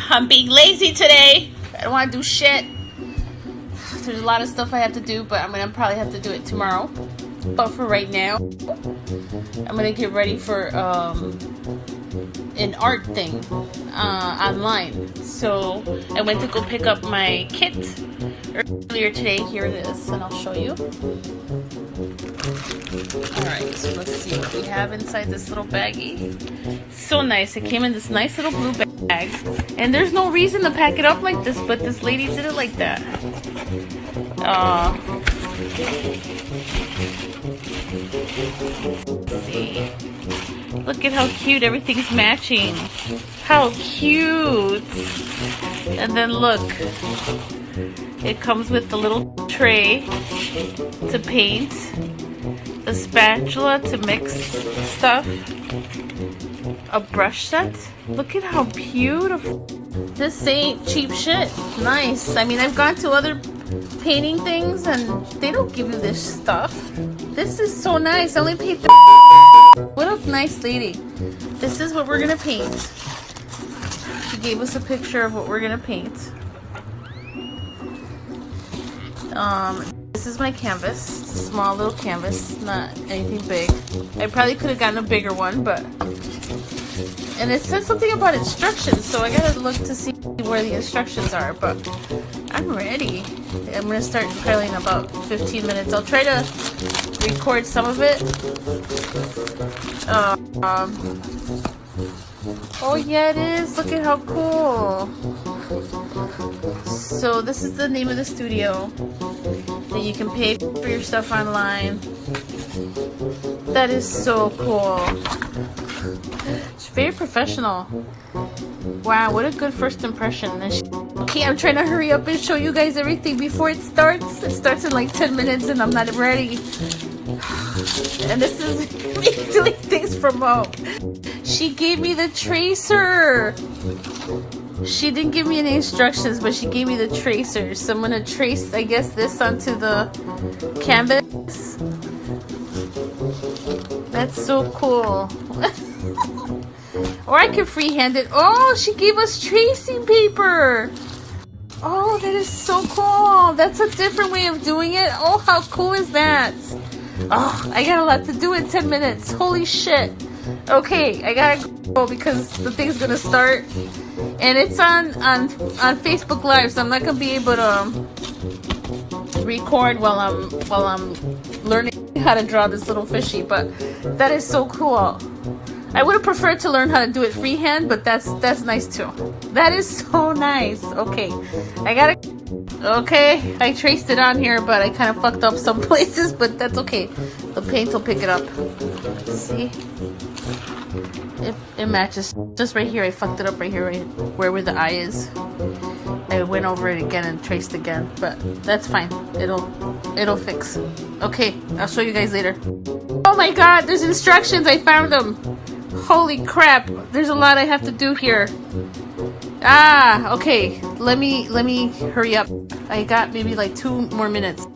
I'm being lazy today. I don't want to do shit. There's a lot of stuff I have to do, but I'm gonna probably have to do it tomorrow. But for right now, I'm gonna get ready for an art thing online. So I went to go pick up my kit earlier today. Here it is, and I'll show you. Alright, so let's see what we have inside this little baggie. So nice. It came in this nice little blue bag. And there's no reason to pack it up like this, but this lady did it like that. See. Look at how cute everything's matching. How cute. And then look. It comes with the little tray to paint, the spatula to mix stuff, a brush set. Look at how beautiful. This ain't cheap shit. Nice. I mean, I've gone to other painting things and they don't give you this stuff. This is so nice. I only paid What a nice lady. This is what we're gonna paint. She gave us a picture of what we're gonna paint. This is my canvas. It's a small little canvas, not anything big. I probably could have gotten a bigger one, but... And it says something about instructions, so I gotta look to see where the instructions are, but I'm ready. I'm gonna start curling in about 15 minutes. I'll try to record some of it. Oh yeah, it is. Look at how cool. So this is the name of the studio. That you can pay for your stuff online. That is so cool. It's very professional. Wow, what a good first impression. Okay, I'm trying to hurry up and show you guys everything before it starts. It starts in like 10 minutes and I'm not ready. And this is me doing things from home. She gave me the tracer. She didn't give me any instructions, but she gave me the tracer. So I'm gonna trace, I guess, this onto the canvas. That's so cool. Or I could freehand it. Oh, she gave us tracing paper. Oh, that is so cool. That's a different way of doing it. Oh, how cool is that? Oh, I got a lot to do in 10 minutes. Holy shit. Okay, I gotta go because the thing's gonna start. And it's on Facebook Live, so I'm not gonna be able to record while I'm learning how to draw this little fishy, but that is so cool. I would have preferred to learn how to do it freehand, but that's nice too. That is so nice. Okay, okay, I traced it on here, but I kind of fucked up some places, but that's okay. The paint will pick it up. See? It matches. Just right here, I fucked it up right here, right where the eye is. I went over it again and traced again, but that's fine. It'll fix. Okay, I'll show you guys later. Oh my god, there's instructions. I found them. Holy crap, there's a lot I have to do here. Okay, let me hurry up. I got maybe like 2 more minutes.